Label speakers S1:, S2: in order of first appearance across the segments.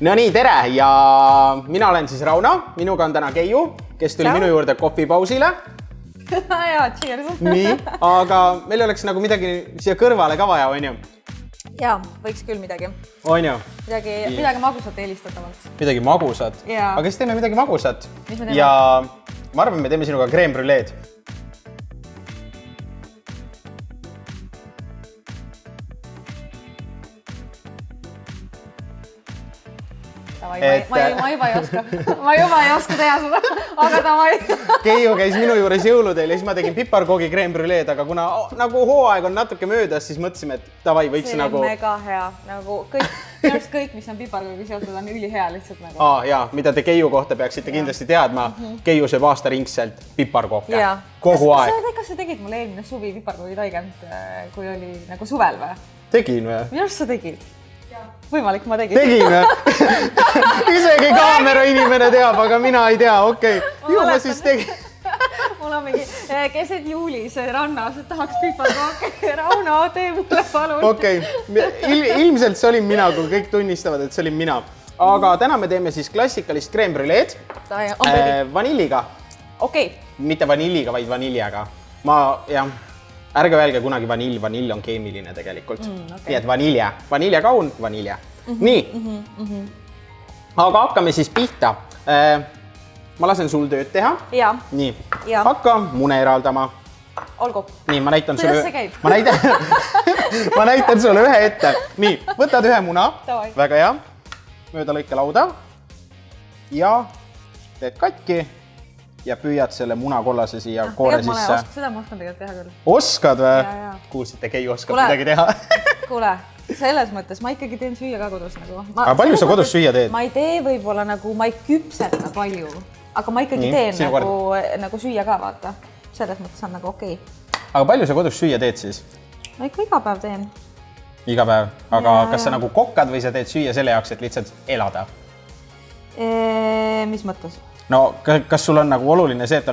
S1: No nii, tere ja mina olen siis Rauno, minuga on täna Keiu, kes tuli minu juurde kohvipausile.
S2: Jaa, cheers.
S1: Nii, aga meil oleks nagu midagi siia kõrvale ka vaja, on ju?
S2: Jaa, võiks küll midagi.
S1: On ju?
S2: Midagi magusat eelistatavalt.
S1: Midagi magusat?
S2: Jaa.
S1: Aga siis teeme midagi magusat.
S2: Mis me teeme?
S1: Ja ma arvan, me teeme sinuga crème brûleed.
S2: Ma juba ei oska teha seda, aga tavai.
S1: Keiu käis minu juures jõuludel ja siis ma tegin piparkoogi crème brûleed, aga kuna nagu hooaeg on natuke möödas, siis mõtlesime, et tavai võiks nagu...
S2: See on mega hea. Nagu kõik, mis on piparkoogi seotud, on ülihea lihtsalt nagu.
S1: Jaa, mida te Keiu kohta peaksite kindlasti teadma. Keiu sööb aastaringselt piparkooke. Kogu aeg.
S2: Kas sa tegid mulle eelmine suvi piparkoogi taigend, kui oli nagu suvel või?
S1: Tegin või?
S2: Minu arust sa tegid? Võimalik, ma tegin.
S1: Tegin või? Isegi kaamera inimene teab, aga mina ei tea. Okei, ju ma siis tegin.
S2: Mul on mingi keset juulis rannas, et tahaks piparkooke. Rauno, tee mulle palun.
S1: Okei, ilmselt see olin mina, kui kõik tunnistavad, et see olin mina. Aga täna me teeme siis klassikalist crème brûleed vanilliga.
S2: Okei.
S1: Mitte vanilliga, vaid vaniljaga. Ärge öelge kunagi vanill on keemiline tegelikult. Nii et vaniljakaun, vanilja. Nii, aga hakkame siis pihta. Ma lasen sul tööd teha.
S2: Jaa.
S1: Nii, hakka mune eraldama.
S2: Olgu.
S1: Nii, ma näitan sulle...
S2: Kuidas see käib?
S1: Ma näitan sulle ühe ette. Nii, võtad ühe muna. Väga hea. Mööda lõike lauda. Ja teed katki. Ja püüad selle munakollase siia koore sisse.
S2: Seda ma oskan tegelikult teha küll.
S1: Oskad või? Kuulsite, Keiu oskab midagi teha.
S2: Kuule, selles mõttes ma ikkagi teen süüa ka kodus.
S1: Aga palju sa kodus süüa teed?
S2: Ma ei tee võib-olla nagu, ma ei küpseta palju, aga ma ikkagi teen nagu süüa ka, vaata. Selles mõttes on nagu okei.
S1: Aga palju sa kodus süüa teed siis?
S2: Ma ikka iga päev teen.
S1: Iga päev? Aga kas sa nagu kokkad või sa teed süüa selle jaoks, et lihtsalt elada?
S2: Mis mõttes?
S1: No, kas sul on nagu oluline see, et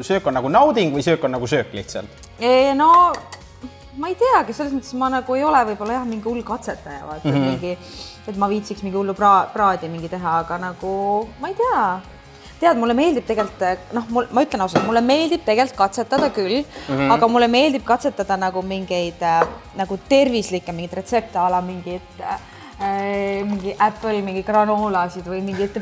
S1: söök on nagu nauding või söök on nagu söök lihtsalt?
S2: No, ma ei teagi, selles mõttes ma nagu ei ole võib-olla mingi hull katsetaja, vaata, et ma viitsiks mingi hullu praadi mingi teha, aga nagu, ma ei tea. Tead, mulle meeldib tegelikult, ma ütlen ausalt, mulle meeldib tegelikult katsetada küll, aga mulle meeldib katsetada nagu mingeid nagu tervislikke mingid retsepte ala mingi Apple, mingi granoolasid või mingid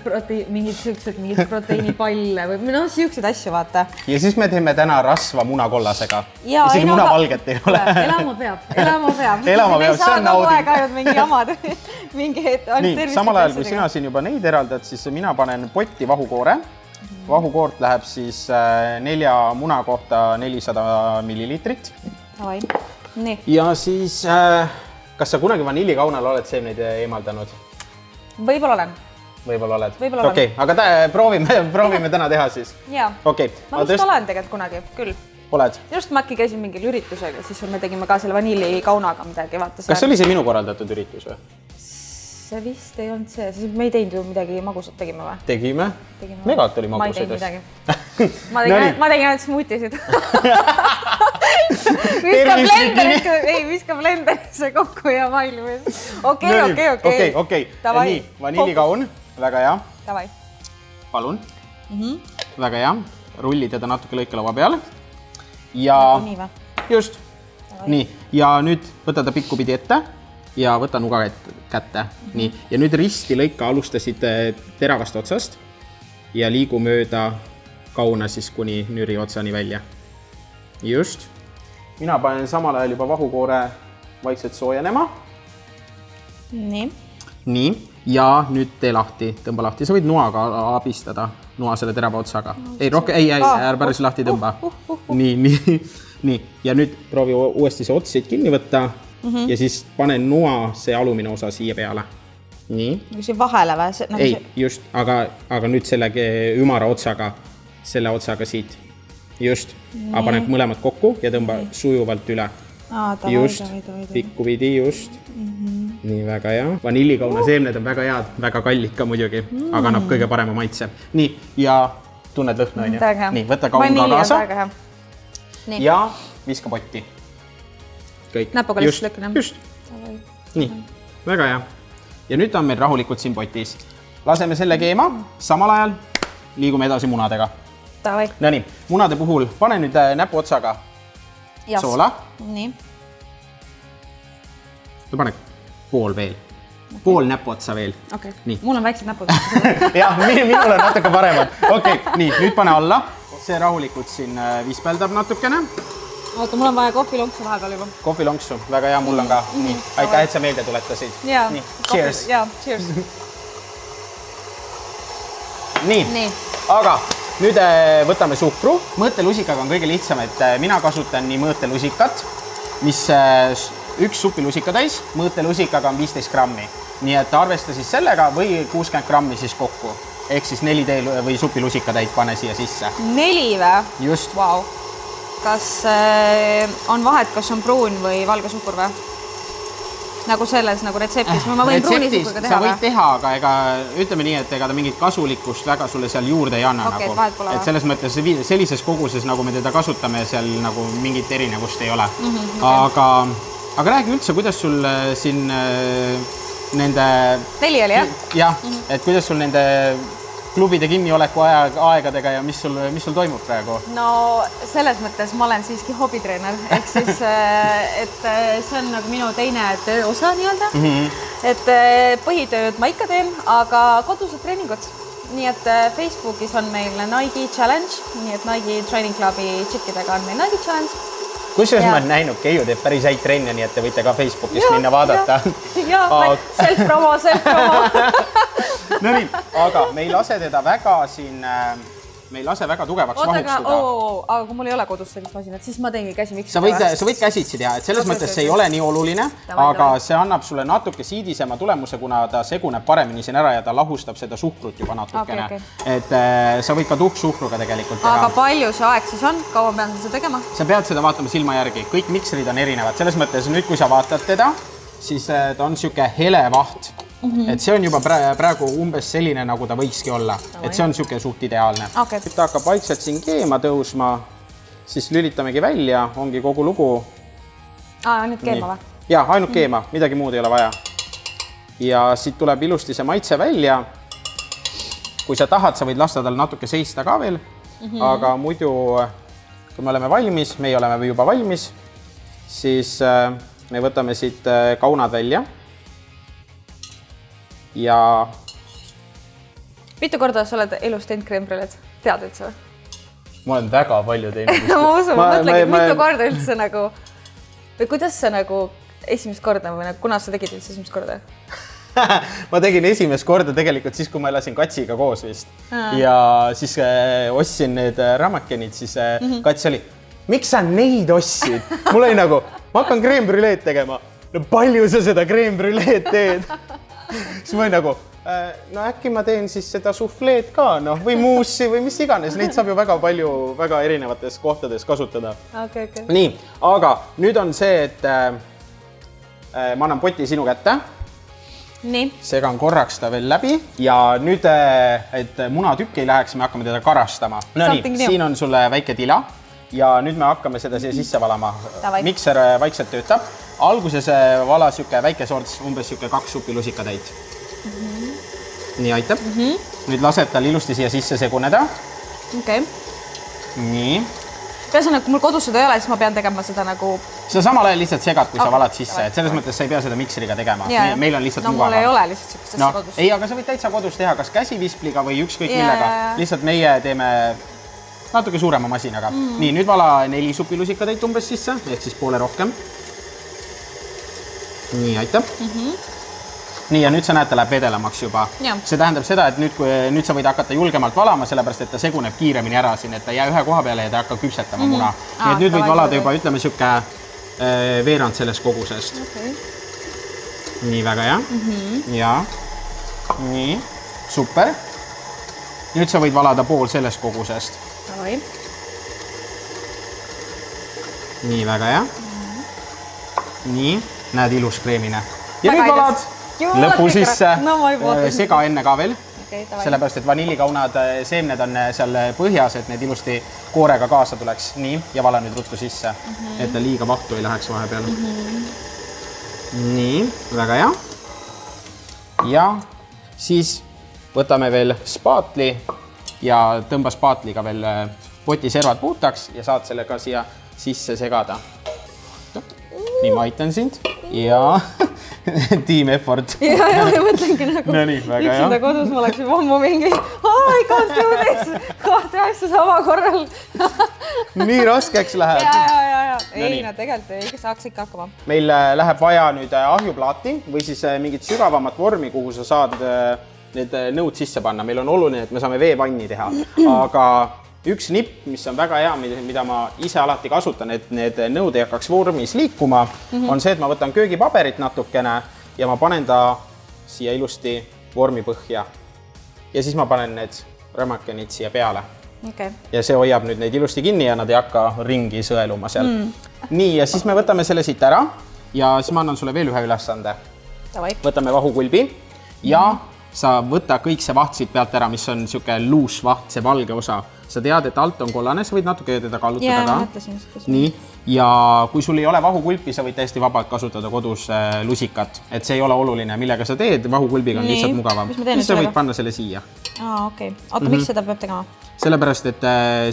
S2: proteiinipalle või siuksed asju, vaata.
S1: Ja siis me teeme täna rasva munakollasega. Isegi munavalget ei ole.
S2: Elama peab.
S1: Elama peab, see on nauding.
S2: Kogu aeg ainult mingi jamad.
S1: Nii, samal ajal, kui sina siin juba neid eraldad, siis mina panen potti vahukoore. Vahukoort läheb siis 4 muna kohta 400 milliliitrit.
S2: Nii.
S1: Ja siis... Kas sa kunagi vanillikaunal oled seemneid eemaldanud?
S2: Võib-olla olen.
S1: Võib-olla oled? Okei, aga proovime täna teha siis.
S2: Jaa. Ma vist olen tegelikult kunagi, küll.
S1: Oled?
S2: Just ma äkki käisin mingil üritusega, siis me tegime ka selle vanillikaunaga midagi.
S1: Kas see oli see minu korraldatud üritus või?
S2: See vist ei olnud see, siis me ei teinud ju midagi magusat tegime või?
S1: Tegime. Megalt oli magusaid.
S2: Ma ei teinud midagi. Ma tegin ainult smuutisid. Viska blenderisse kokku ja valmis. Okei.
S1: Nii, vanillikaun. Väga hea.
S2: Tavai.
S1: Palun. Väga hea. Rulli teda natuke lõike laua peal. Ja... Just. Nii. Ja nüüd võta ta pikkupidi ette ja võta nuga kätte. Nii. Ja nüüd risti lõika alustasid teravast otsast ja liigu mööda kauna siis kuni nüri otsani välja. Just. Mina panen samal ajal juba vahukoore vaikselt soojenema. Nii. Ja nüüd tee lahti, tõmba lahti. Sa võid noaga abistada, noa selle terava otsaga. Ära päris lahti tõmba. Nii. Ja nüüd proovi uuesti see otsid kinni võtta ja siis panen noa see alumine osa siia peale. Nii.
S2: See vahele või?
S1: Ei, just. Aga nüüd selle ümara otsaga, selle otsaga siit. Just. Aga paneb mõlemad kokku ja tõmba sujuvalt üle. Just. Pikkupidi, just. Nii, väga hea. Vanillikauna seemned on väga head, väga kallid ka muidugi, aga annab kõige parema maitse. Nii, ja tunned lõhna, on ju? Nii, võta kaun ka kaasa. Ja viska potti. Kõik.
S2: Näpuga lihtsalt lõkkune.
S1: Just. Nii, väga hea. ja nüüd on meil rahulikult siin potis. Laseme selle keema, samal ajal liigume edasi munadega. Nõni, munade puhul pane nüüd näpuotsaga soola.
S2: Nii.
S1: Pane pool veel. Pool näpuotsa veel.
S2: Okay.
S1: Nii.
S2: Mul on väiksed näpud.
S1: jah, minul on natuke paremad. Okei, nii, nüüd pane alla. See rahulikult siin vispeldab natukene.
S2: Oota, mul on vaja kohvilonksu vahepeal juba.
S1: Kohvilonksu, väga hea, mul on ka. Nii, aitäh, et sa meelde tuletasid. Nii, cheers.
S2: Jaa, cheers.
S1: Nii, aga nüüd võtame suhkru. Mõõtelusikaga on kõige lihtsam, et mina kasutan nii mõõtelusikat, mis üks supilusika täis, mõõtelusikaga on 15 grammi. Nii et arvesta siis sellega või 60 grammi siis kokku. Ehk siis 4 või supilusika täit pane siia sisse.
S2: 4 või?
S1: Just.
S2: Wow. Kas on vahet, kas on pruun või valge suhkur või? Nagu selles nagu retseptis. Ma võin pruuni suhkurga teha
S1: või? Sa võid teha, aga ega ütleme nii, et ega ta mingit kasulikkust väga sulle seal juurde ei anna.
S2: Okay,
S1: nagu. Et selles mõttes sellises koguses, nagu me teda kasutame, seal nagu mingit erinevust ei ole. Aga räägi üldse, kuidas sul siin nende...
S2: 4 oli, jah?
S1: Jah, et kuidas sul nende klubide kinnioleku aegadega ja mis sul toimub praegu?
S2: No selles mõttes ma olen siiski hobitreener, ehk siis, et see on nagu minu teine tööosa nii-öelda. Et põhitööd ma ikka teen, aga kodused treeningud. Nii et Facebookis on meil Nike Challenge, nii et Nike Training Clubi tšikkidega on meil Nike Challenge.
S1: Kusjuures ma olen näinud, Keiu teeb päris häid trenne, nii et te võite ka Facebookist minna vaadata.
S2: Jaa, self-promo.
S1: No nii, aga me ei lase teda väga siin, me ei lase väga tugevaks mahustuda.
S2: Aga kui mul ei ole kodus sellist masinat, siis ma teengi käsi miks.
S1: Sa võid käsitsi teha, et selles mõttes see ei ole nii oluline, aga see annab sulle natuke siidisema tulemuse, kuna ta seguneb paremini siin ära ja ta lahustab seda suhkrut juba natukene. Et sa võid ka tuhksuhkruga tegelikult teha.
S2: Aga palju see aeg siis on? Kaua pean seda tegema?
S1: Sa pead seda vaatama silma järgi. Kõik miksrid on erinevad. Selles mõttes nüüd, kui sa vaatad teda, siis ta on siuke hele vaht. Et see on juba praegu umbes selline, nagu ta võikski olla. Et see on siuke suht ideaalne. Nüüd ta hakkab vaikselt siin keema tõusma, siis lülitamegi välja, ongi kogu lugu.
S2: Ainult keema või?
S1: Jaa, ainult keema, midagi muud ei ole vaja. Ja siit tuleb ilusti see maitse välja. Kui sa tahad, sa võid lasta tal natuke seista ka veel, aga muidu, kui me oleme valmis, meie oleme juba valmis, siis me võtame siit kaunad välja. Ja...
S2: Mitu korda sa oled elus teinud kreembrület? Tead üldse või?
S1: Ma olen väga palju teinud.
S2: Ma usun, ma mõtlengi, mitu korda üldse nagu... Või kuidas sa nagu esimest korda või kuna sa tegid üldse esimest korda?
S1: Ma tegin esimest korda tegelikult siis, kui ma elasin Katsiga koos vist. Ja siis ostsin need ramakenid, siis Kats oli, miks sa neid ostsid? Mul oli nagu, ma hakkan kreembrüleed tegema. No palju sa seda kreembrüleed teed? Siis ma olin nagu, no äkki ma teen siis seda sufleed ka, või muussi või mis iganes. Neid saab ju väga palju, väga erinevates kohtades kasutada. Nii, aga nüüd on see, et ma annan poti sinu kätte.
S2: Nii.
S1: Segan korraks ta veel läbi ja nüüd, et munatükk ei läheks, me hakkame teda karastama. No nii, siin on sulle väike tila ja nüüd me hakkame seda siia sisse valama. Mikser vaikselt töötab. Alguses vala siuke väike sorts, umbes siuke 2 supilusika täit. Nii aitab. Nüüd laseb tal ilusti siia sisse seguneda. Nii.
S2: Peaasõnne, kui mul kodus seda ei ole, siis ma pean tegema seda nagu...
S1: Sa samal ajal lihtsalt segad, kui sa valad sisse, et selles mõttes sa ei pea seda mikseriga tegema. Meil on lihtsalt
S2: mugavam. No mul ei ole lihtsalt siukest kodus.
S1: Ei, aga sa võid täitsa kodus teha, kas käsivispliga või ükskõik millega. Lihtsalt meie teeme natuke suurema masinaga. Nii, nüüd vala 4 supilusika täit umbes sisse, ehk siis poole rohkem. Nii, aitab. Nii, ja nüüd sa näed, ta läheb vedelamaks juba. See tähendab seda, et nüüd sa võid hakata julgemalt valama, sellepärast, et ta seguneb kiiremini ära siin, et ta jää ühe koha peale ja ta hakkab küpsetama muna. Nii, et nüüd võid valada juba, ütleme, siuke veerand sellest kogusest. Nii, väga hea. Ja, nii, super. Nüüd sa võid valada pool sellest kogusest. Nii, väga hea. Nii, näed ilus kreemine. Ja nüüd valad lõpu sisse, sega enne ka veel, sellepärast, et vanillikaunad seemned on seal põhjas, et need ilusti koorega kaasa tuleks. Nii, ja vala nüüd ruttu sisse, et ta liiga vahtu ei läheks vahepeal. Nii, väga hea. ja siis võtame veel spaatli ja tõmba spaatliga veel poti servad puhtaks ja saad selle ka siia sisse segada. Nii, ma aitan sind ja team effort.
S2: Ja mõtlengi nagu üksinda kodus ma oleksin vammu mingi I can't do this, kahte asja sama korral.
S1: Nii raskeks läheb.
S2: Ja. Ei, no tegelikult ei saaks ikka hakkama.
S1: Meil läheb vaja nüüd ahjuplaati või siis mingit sügavamat vormi, kuhu sa saad need nõud sisse panna. Meil on oluline, et me saame veevanni teha, aga üks nipp, mis on väga hea, mida ma ise alati kasutan, et need nõud ei hakkaks vormis liikuma, on see, et ma võtan köögipaberit natukene ja ma panen ta siia ilusti vormi põhja. Ja siis ma panen need rämakenid siia peale.
S2: Okay.
S1: Ja see hoiab nüüd neid ilusti kinni ja nad ei hakka ringi sõeluma seal. Nii, ja siis me võtame selle siit ära ja siis ma annan sulle veel ühe ülesande. Võtame vahukulbi ja sa võta kõik see vaht siit pealt ära, mis on siuke luus vaht, see valge osa. Sa tead, et alt on kollane, sa võid natuke teda kallutada ka.
S2: Mõtlesin.
S1: Nii, ja kui sul ei ole vahukulpi, sa võid täiesti vabalt kasutada kodus lusikat. Et see ei ole oluline, millega sa teed, vahukulbiga on lihtsalt mugavam. Siis sa võid panna selle siia.
S2: Okei. Oota, miks seda peab tegema?
S1: Sellepärast, et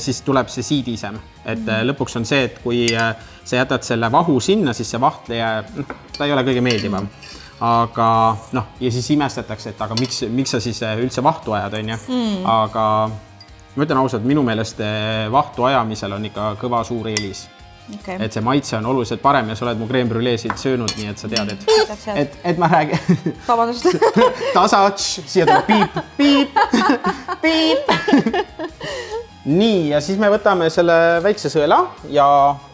S1: siis tuleb see siidisem. Et lõpuks on see, et kui sa jätad selle vahu sinna, siis see vaht ta ei ole kõige meeldivam. Aga noh, ja siis imestatakse, et aga miks sa siis üldse vahtu ajad, on ju? Aga ma ütlen ausalt, minu meelest vahtu ajamisel on ikka kõva suur eelis. Okay. Et see maitse on oluliselt parem ja sa oled mu crème brûlésid söönud, nii et sa tead, et ma räägin.
S2: Vabandust.
S1: Tasats, siia tuleb piip. Nii, ja siis me võtame selle väikse sõela ja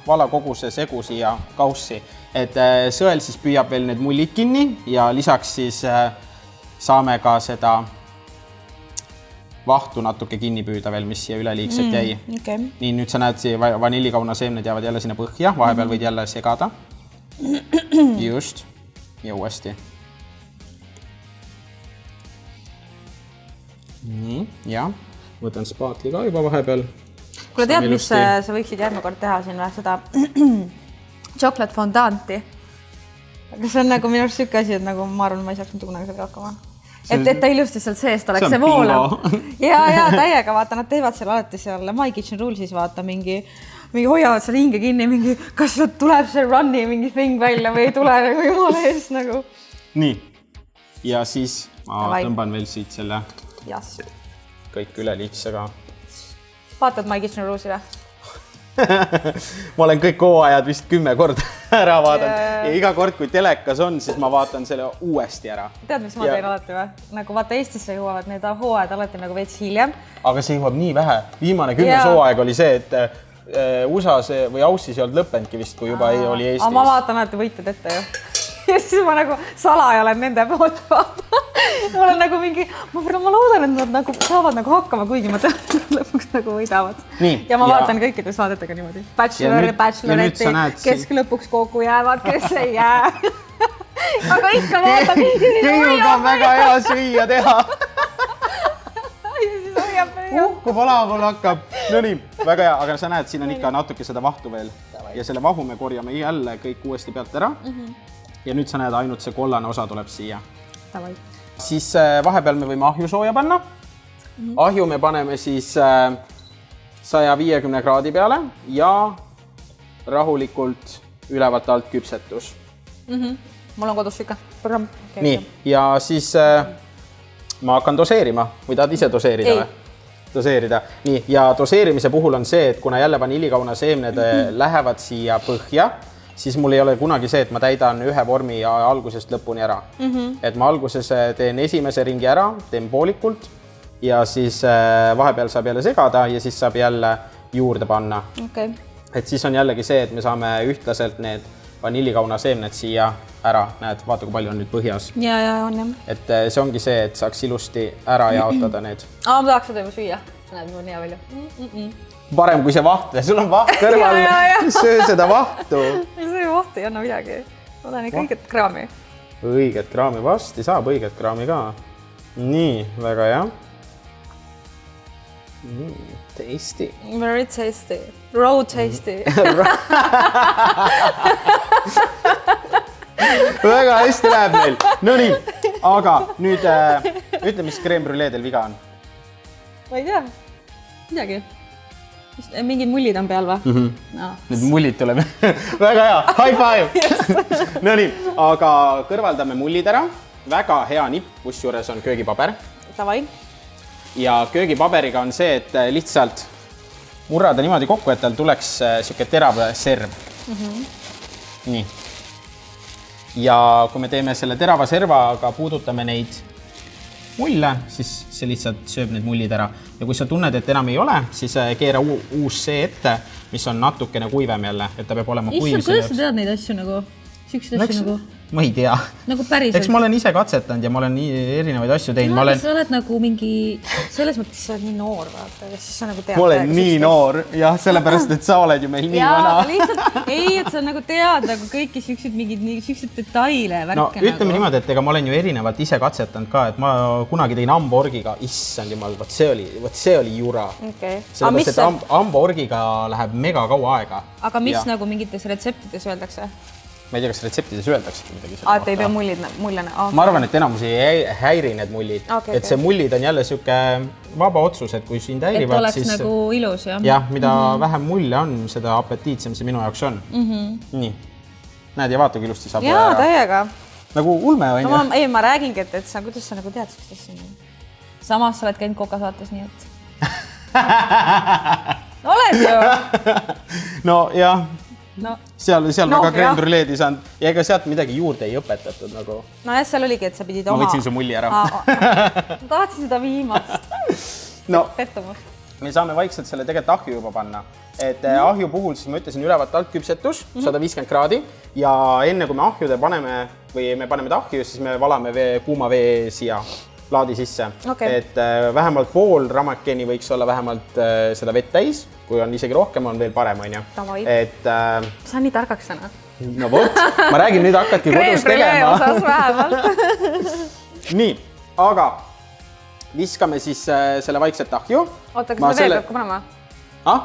S1: vala kogu see segu siia kaussi. Et sõel siis püüab veel need mullid kinni ja lisaks siis saame ka seda vahtu natuke kinni püüda veel, mis siia üleliigselt jäi.
S2: Okay.
S1: Nii, nüüd sa näed, vanillikauna seemned jäävad jälle sinna põhja, vahepeal võid jälle segada. Just. Ja uuesti. Nii, ja võtan spaatli ka juba vahepeal.
S2: Kuule, tead, mis sa võiksid järgmine kord teha siin seda chocolate fondanti. Aga see on nagu minu arust sükke asi, et nagu ma arvan, ma ei saaks mitte kunagi seda hakkama. Et ta ilusti sealt seest oleks see voolav. Ja täiega, vaata, nad teevad seal alati seal My Kitchen Rules'is, vaata, mingi hoiavad seal hinge kinni, mingi, kas tuleb see runni mingi thing välja või ei tule nagu jumala eest nagu.
S1: Nii, ja siis ma tõmban veel siit selle kõik üleliigse ka.
S2: Vaatad My Kitchen Rules'i või?
S1: Ma olen kõik hooajad vist 10 korda ära vaadanud ja iga kord, kui telekas on, siis ma vaatan selle uuesti ära.
S2: Tead, mis ma teen alati või? Nagu vaata, Eestisse jõuavad need hooajad alati nagu veits hiljem.
S1: Aga see jõuab nii vähe. Viimane 10 hooaeg oli see, et USA-s või Aussis ei olnud lõppenudki vist, kui juba oli Eestis.
S2: Aga ma vaatan alati võitjad ette ju. Ja siis ma nagu salaja olen nende poolt vaata. Ma olen nagu mingi, ma loodan, et nad nagu saavad nagu hakkama, kuigi ma tean, lõpuks nagu võidavad. Ja ma vaatan kõikide saadetega niimoodi. Bacheloretti, kes lõpuks kokku jäävad, kes ei jää. Aga ikka vaatan.
S1: Kõiluga on väga hea süüa teha.
S2: Ja siis hoiab meie.
S1: Kui palavol hakkab. No nii, väga hea, aga sa näed, siin on ikka natuke seda vahtu veel. Ja selle vahu me korjame jälle kõik uuesti pealt ära. Ja nüüd sa näed, ainult see kollane osa tuleb siia.
S2: Tavai.
S1: Siis vahepeal me võime ahju sooja panna. Ahju me paneme siis 150 kraadi peale ja rahulikult ülevalt alt küpsetus.
S2: Mul on kodus süka.
S1: Nii, ja siis ma hakkan doseerima. Või tahad ise doseerida või? Doseerida. Nii, ja doseerimise puhul on see, et kuna jälle vanillikauna seemned lähevad siia põhja, siis mul ei ole kunagi see, et ma täidan ühe vormi algusest lõpuni ära. Et ma alguses teen esimese ringi ära, teen poolikult ja siis vahepeal saab jälle segada ja siis saab jälle juurde panna.
S2: Okay.
S1: Et siis on jällegi see, et me saame ühtlaselt need vanillikauna seemned siia ära. Näed, vaata, kui palju on nüüd põhjas.
S2: Ja, on jah.
S1: Et see ongi see, et saaks ilusti ära jaotada need.
S2: Ma tahaks seda juba süüa. See näeb mul nii palju.
S1: Parem kui see vaht, sul on vaht kõrval, söö seda vahtu.
S2: See vaht ei anna midagi. Ma tahan ikka õiget kraami.
S1: Õiget kraami vasti, saab õiget kraami ka. Nii, väga hea. Tasty.
S2: Very tasty. Raw tasty.
S1: Väga hästi läheb meil. No nii, aga nüüd ütle, mis crème brûleedel viga on.
S2: Ma ei tea. Midagi. Mingid mullid on peal või? No.
S1: Need mullid tuleb. Väga hea. High five. No nii, aga kõrvaldame mullid ära. Väga hea nipp, kus juures on köögipaber.
S2: Tavai.
S1: Ja köögipaberiga on see, et lihtsalt murrada niimoodi kokku, et tal tuleks siuke terav serv. Nii. Ja kui me teeme selle terava servaga, puudutame neid mulle, siis see lihtsalt sööb need mullid ära. Ja kui sa tunned, et enam ei ole, siis keera uus see ette, mis on natukene kuivem jälle, et ta peab olema kuiv.
S2: Kuidas sa tead neid asju nagu? Siukseid asju nagu?
S1: Ma ei tea.
S2: Nagu päriselt.
S1: Eks ma olen ise katsetanud ja ma olen erinevaid asju teinud.
S2: No, sa oled nagu mingi, selles mõttes sa oled nii noor, vaata, ja siis sa nagu tead.
S1: Ma olen nii noor, jah, sellepärast, et sa oled ju meil nii vana.
S2: Jaa, lihtsalt, ei, et sa nagu tead nagu kõiki siuksed mingid siuksed detaile värke
S1: no, ütleme niimoodi, et ega ma olen ju erinevalt ise katsetanud ka, et ma kunagi tein hamburgiga, issand jumal, võt see oli jura.
S2: Okay.
S1: Sellepärast, et hamburgiga läheb mega kaua aega.
S2: Aga mis nagu mingites retseptides öeldakse?
S1: Ma ei tea, kas retseptides öeldakse midagi selle
S2: kohta. Et ei pea mullina.
S1: Ma arvan, et enamus ei häiri need mullid. Et see mullid on jälle siuke vaba otsus, et kui sind häirivad,
S2: et oleks nagu ilus, jah?
S1: Jah, mida vähem mulle on, seda apetiitsem see minu jaoks on. Nii. Näed, ja vaata, kui ilusti saab.
S2: Jaa, täiega.
S1: Nagu ulme on
S2: no, ei, ma räägingi, et kuidas sa nagu tead, kuidas sa samas sa oled käinud kokasaates, nii et... Oled ju?
S1: No, jah.
S2: No.
S1: Seal väga crème brûleedi saanud ja ega sealt midagi juurde ei õpetatud nagu.
S2: No jah, seal oligi, et sa pidid oma...
S1: Ma võtsin su mulli ära.
S2: Ma tahtsin seda viimast.
S1: No,
S2: pettumus.
S1: Me saame vaikselt selle tegelikult ahju juba panna. Et ahju puhul siis ma ütlesin ülevalt alt küpsetus, 150 kraadi ja enne kui me ahjude paneme või me paneme ta ahju, siis me valame kuuma vee siia laadi sisse.
S2: Okay.
S1: Et vähemalt pool ramakeni võiks olla vähemalt seda vett täis, kui on isegi rohkem, on veel parem, on ju. Et...
S2: Sa on nii targaks täna.
S1: No võt, ma räägin, nüüd hakkadki kodus tegema.
S2: Osas vähemalt.
S1: Nii, aga viskame siis selle vaikselt ahju.
S2: Oota, kas vee peab ka panema?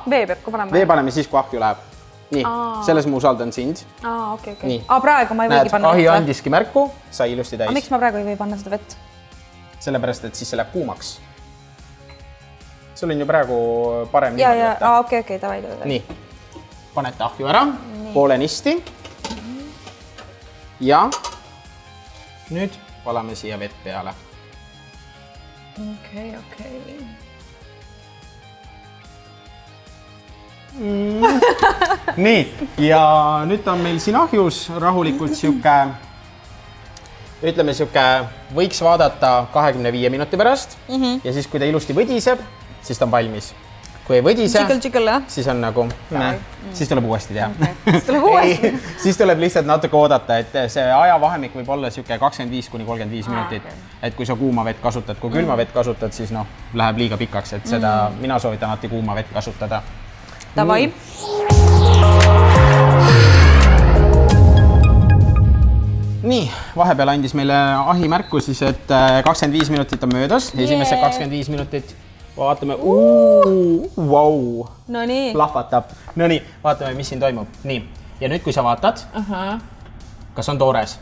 S2: Vee peab ka panema?
S1: Vee paneme siis, kui ahju läheb. Nii, selles ma usaldan sind.
S2: Okay. Praegu ma ei võigi panna.
S1: Näed, ahi andiski märku, sai ilusti täis.
S2: Miks ma praegu ei või panna seda vett?
S1: Sellepärast, et siis see läheb kuumaks. Sul on ju praegu parem
S2: niimoodi võtta. Okei, davai.
S1: Nii, panete ahju ära, poolenisti. Ja nüüd valame siia vett peale.
S2: Okei.
S1: Nii, ja nüüd on meil siin ahjus rahulikult siuke... Ütleme siuke, võiks vaadata 25 minuti pärast ja siis, kui ta ilusti võdiseb, siis ta on valmis. Kui ei võdise, siis on nagu, siis tuleb uuesti teha. Siis tuleb lihtsalt natuke oodata, et see ajavahemik võib olla siuke 25–35 minutit. Et kui sa kuuma vett kasutad, kui külma vett kasutad, siis läheb liiga pikaks, et seda mina soovitan alati kuuma vett kasutada.
S2: Davai.
S1: Nii, vahepeal andis meile ahi märku siis, et 25 minutit on möödas. Esimese 25 minutit vaatame. Vau!
S2: No nii.
S1: Plahvatab. No nii, vaatame, mis siin toimub. Nii, ja nüüd, kui sa vaatad, kas on toores?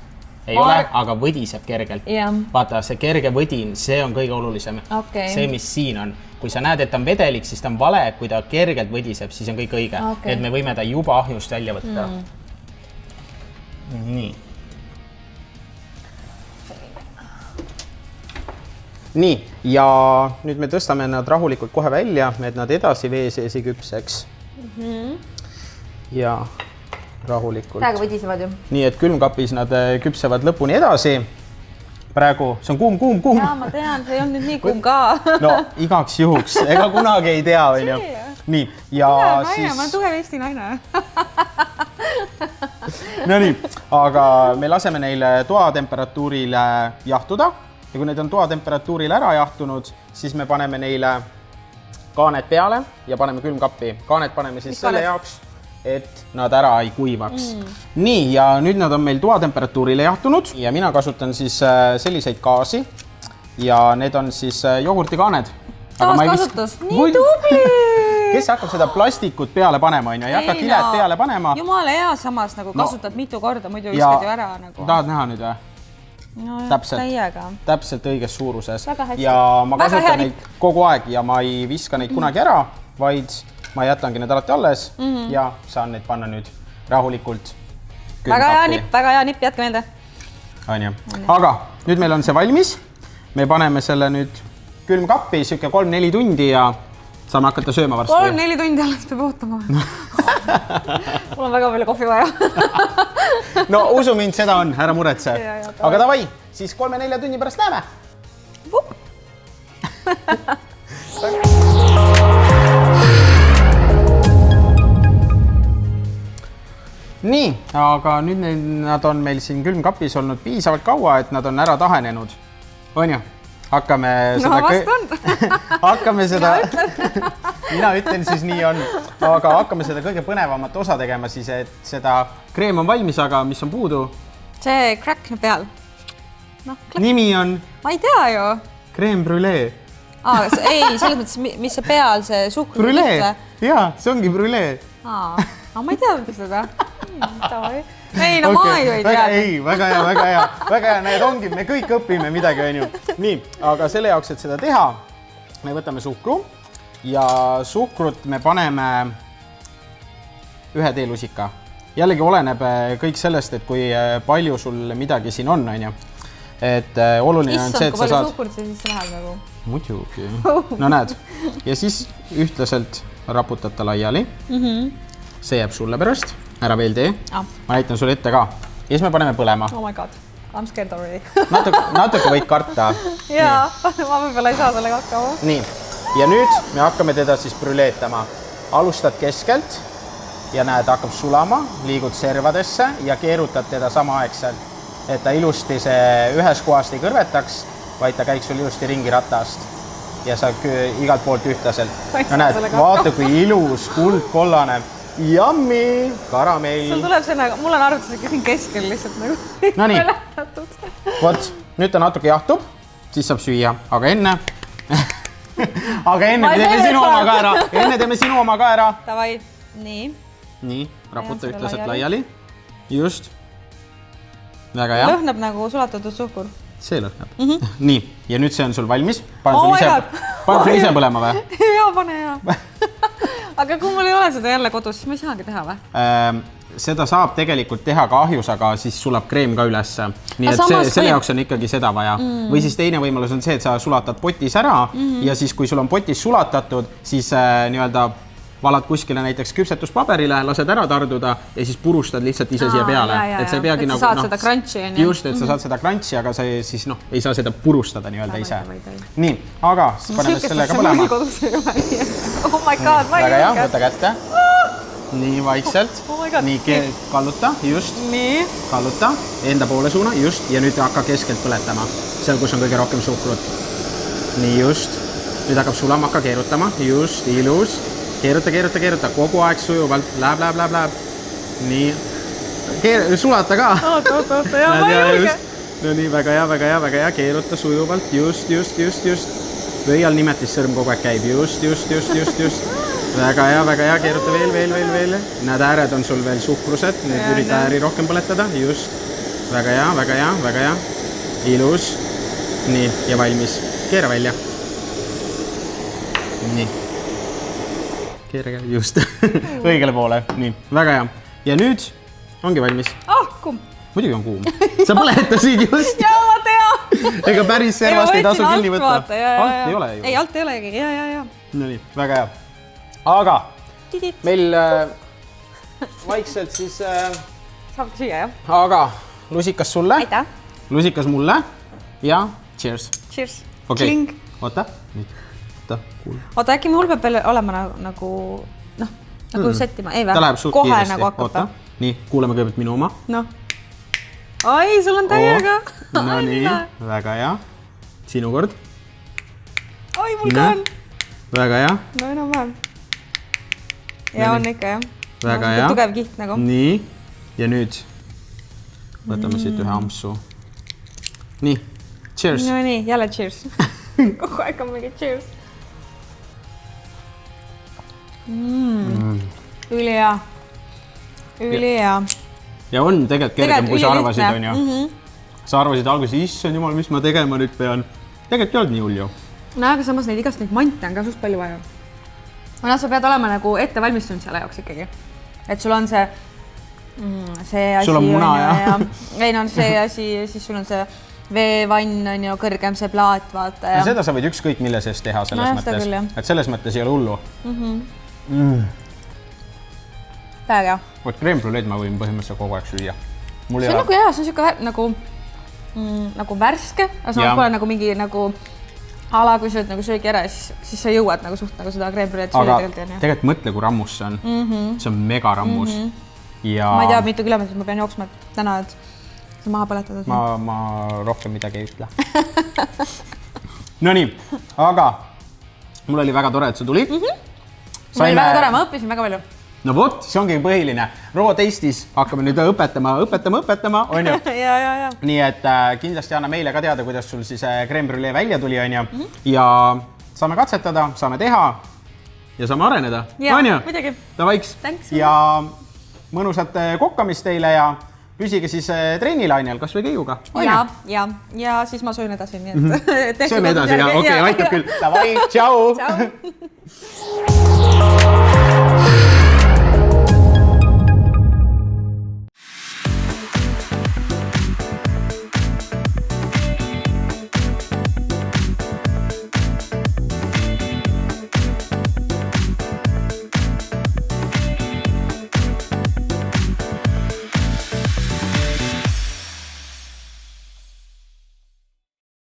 S1: Ei ole, aga võdiseb kergelt. Vaata, see kerge võdin, see on kõige olulisem. See, mis siin on. Kui sa näed, et ta on vedelik, siis ta on vale. Kui ta kergelt võdiseb, siis on kõik õige. Et me võime ta juba ahjust välja võtta. Nii. Nii, ja nüüd me tõstame nad rahulikult kohe välja, et nad edasi vee sees ei küpseks. Ja rahulikult.
S2: Täiega võdisevad ju.
S1: Nii, et külmkapis nad küpsevad lõpuni edasi. Praegu, see on kuum.
S2: Jaa, ma tean, see ei olnud nüüd nii kuum ka.
S1: No, igaks juhuks. Ega kunagi ei tea, on ju. Nii, ja siis...
S2: Ma olen tugev Eesti naine.
S1: No nii, aga me laseme neile toatemperatuurile jahtuda. Ja kui need on toatemperatuuril ära jahtunud, siis me paneme neile kaanet peale ja paneme külmkappi. Kaanet paneme siis selle jaoks, et nad ära ei kuivaks. Nii, ja nüüd nad on meil toatemperatuurile jahtunud ja mina kasutan siis selliseid gaasi ja need on siis jogurtikaaned.
S2: Taaskasutus, nii tubli!
S1: Kes hakkab seda plastikut peale panema, on ju? Ei hakka kilet peale panema.
S2: Jumala hea samas, nagu kasutad mitu korda, muidu viskad ju ära.
S1: Tahad näha nüüd või?
S2: No,
S1: täpselt õiges suuruses.
S2: Väga hästi.
S1: Ja ma kasutan neid kogu aeg ja ma ei viska neid kunagi ära, vaid ma jätangi need alati alles ja saan neid panna nüüd rahulikult
S2: väga hea nipp, jätke meelde.
S1: Aga nüüd meil on see valmis. Me paneme selle nüüd külmkappi, siuke 3-4 tundi ja saame hakata sööma varsti.
S2: 3-4 tundi alles peab ootama. Mul on väga palju kohvi vaja.
S1: No usu mind, seda on, ära muretse. Aga davai, siis 3-4 tunni pärast näeme. Nii, aga nüüd nad on meil siin külmkapis olnud piisavalt kaua, et nad on ära tahenenud. On ju? Hakkame seda, mina ütlen siis nii on, aga hakkame seda kõige põnevamat osa tegema siis, et seda kreem on valmis, aga mis on puudu?
S2: See crack peal.
S1: Nimi on?
S2: Ma ei tea ju.
S1: Crème brûlée.
S2: Ei, selles mõttes, mis see peal, see suhkur.
S1: Brûlée, jaa, see ongi brûlée.
S2: Aga ma ei teadnud seda. Ei, no ma ei tea.
S1: Ei, väga hea, need ongi, me kõik õpime midagi, on ju. Nii, aga selle jaoks, et seda teha, me võtame suhkru ja suhkrut me paneme 1 teelusika. Jällegi oleneb kõik sellest, et kui palju sul midagi siin on, on ju. Et oluline on see, et sa saad...
S2: Issand, kui palju suhkurt see siis läheb nagu?
S1: Muidugi. No näed. Ja siis ühtlaselt raputad ta laiali. See jääb sulle pärast. Ära veel tee. Ma näitan sulle ette ka. Ja siis me paneme põlema.
S2: Oh my god, I'm scared already.
S1: Natuke võid karta.
S2: Jaa, ma võib-olla ei saa sellega hakkama.
S1: Nii, ja nüüd me hakkame teda siis brüleetama. Alustad keskelt ja näed, hakkab sulama, liigud servadesse ja keerutad teda samaaegselt, et ta ilusti see ühes kohast ei kõrvetaks, vaid ta käiks sul ilusti ringi ratast ja sa igalt poolt ühtlaselt. Ja näed, vaata kui ilus kuldkollane. Yummy, karamell.
S2: Sul tuleb see nagu, mul on arvutus, et siin keskel lihtsalt nagu
S1: põletatud. Vot, nüüd ta natuke jahtub, siis saab süüa, aga enne me teeme sinu oma ka ära. Enne teeme sinu oma ka ära.
S2: Davai, nii.
S1: Nii, raputa ühtlaselt laiali. Just. Väga hea.
S2: Lõhnab nagu sulatatud suhkur.
S1: See lõhnab. Nii, ja nüüd see on sul valmis. Pane sul ise põlema või?
S2: Jaa, pane hea. Aga kui mul ei ole seda jälle kodus, siis ma ei saagi teha või?
S1: Seda saab tegelikult teha ka ahjus, aga siis sulab kreem ka ülesse. Nii et selle jaoks on ikkagi seda vaja. Või siis teine võimalus on see, et sa sulatad potis ära ja siis kui sul on potis sulatatud, siis nii-öelda valad kuskile näiteks küpsetuspaberile, lased ära tarduda ja siis purustad lihtsalt ise siia peale. Et sa peagi nagu...
S2: saad seda crunchi.
S1: Just, et sa saad seda crunchi, aga sa siis ei saa seda purustada nii-öelda ise. Nii, aga siis paneme sellega põlema.
S2: Oh my god, ma ei
S1: väga hea, võta kätte. Nii vaikselt. Nii, kalluta, just. Kalluta, enda poole suuna, just. Ja nüüd hakka keskelt põletama. Seal, kus on kõige rohkem suhkrut. Nii, just. Nüüd hakkab sulama, hakka keerutama. Just, ilus. Keeruta. Kogu aeg sujuvalt. Läheb. Nii. Sulata ka.
S2: Oota, ja ma ei julge.
S1: No nii, väga hea. Keeruta sujuvalt. Just. Või all nimetissõrm kogu aeg käib. Just. Väga hea. Keeruta veel. Näed, ääred on sul veel suhkrused. Nüüd ürita ääri rohkem põletada. Just. Väga hea. Ilus. Nii, ja valmis. Keera välja. Nii. Keera, just. Õigele poole. Nii, väga hea. Ja nüüd ongi valmis.
S2: Kumm.
S1: Muidugi on kuum. Sa põletasid just.
S2: Jaa, ma tean.
S1: Ega päris servast ei tasu kinni võtta.
S2: Alt
S1: ei ole ju.
S2: Ei, alt ei olegi. Jaa.
S1: No nii, väga hea. Aga meil vaikselt siis...
S2: Saab süüa, jah?
S1: Aga lusikas sulle.
S2: Aitäh.
S1: Lusikas mulle. Ja cheers.
S2: Cheers.
S1: Okei. Oota.
S2: Oota, äkki mul peab veel olema nagu settima. Ei vä?
S1: Ta läheb suht
S2: kohe
S1: kiiresti.
S2: Nagu hakkab.
S1: Nii, kuuleme kõigepealt minu oma.
S2: Ai, sul on täiega.
S1: No nii, väga hea. Sinu kord.
S2: Ai, mul ka on.
S1: Väga hea.
S2: No enam vähem. Ja on ikka, jah.
S1: Väga hea.
S2: Tugev kiht nagu.
S1: Nii, ja nüüd võtame siit ühe ampsu. Nii, cheers.
S2: No nii, jälle cheers. Kogu aeg on mingi cheers. Üli hea.
S1: Ja on tegelikult kergem, kui sa arvasid, on ju. sa arvasid alguses, issand jumal, mis ma tegema nüüd pean. Tegelikult ei olnud nii hull ju.
S2: No aga samas neid igast neid mante on ka suht palju vaja. Sa pead olema nagu ette valmistunud selle jaoks ikkagi. Et sul on see asi.
S1: Sul on muna
S2: ja. Ei no see asi, siis sul on see veevann on ju kõrgem see plaat, vaata.
S1: Ja seda sa võid ükskõik mille sees teha selles mõttes. Küll, et selles mõttes ei ole hullu.
S2: Täiega.
S1: Võt crème brûleed ma võin põhimõtteliselt kogu aeg süüa.
S2: See on nagu hea, see on siuke nagu värske, aga samas pole nagu mingi nagu ala, kui sa oled nagu söögi ära, siis sa jõuad nagu suht nagu seda crème brûleed süüa
S1: tegelikult. Aga tegelikult mõtle, kui rammus see on. See on mega rammus.
S2: Ma ei tea, mitu kilomeetrit ma pean jooksma täna, et see maha põletada.
S1: Ma rohkem midagi ei ütle. No nii, aga mul oli väga tore, et sa tulid.
S2: Mul oli väga tore, ma õppisin väga palju.
S1: No vot, see ongi põhiline. Raw Taste'is hakkame nüüd õpetama, on ju?
S2: Ja.
S1: Nii et kindlasti anna meile ka teada, kuidas sul siis crème brûlée välja tuli, on ju? Ja saame katsetada, saame teha ja saame areneda.
S2: Ja, muidugi.
S1: Tavaiks. Ja mõnusat kokkamist teile ja püsige siis trennilainel, kas või Keiuga.
S2: Ja siis ma söön edasi.
S1: Sööme edasi, okei, aitab küll. Tavai, tšau!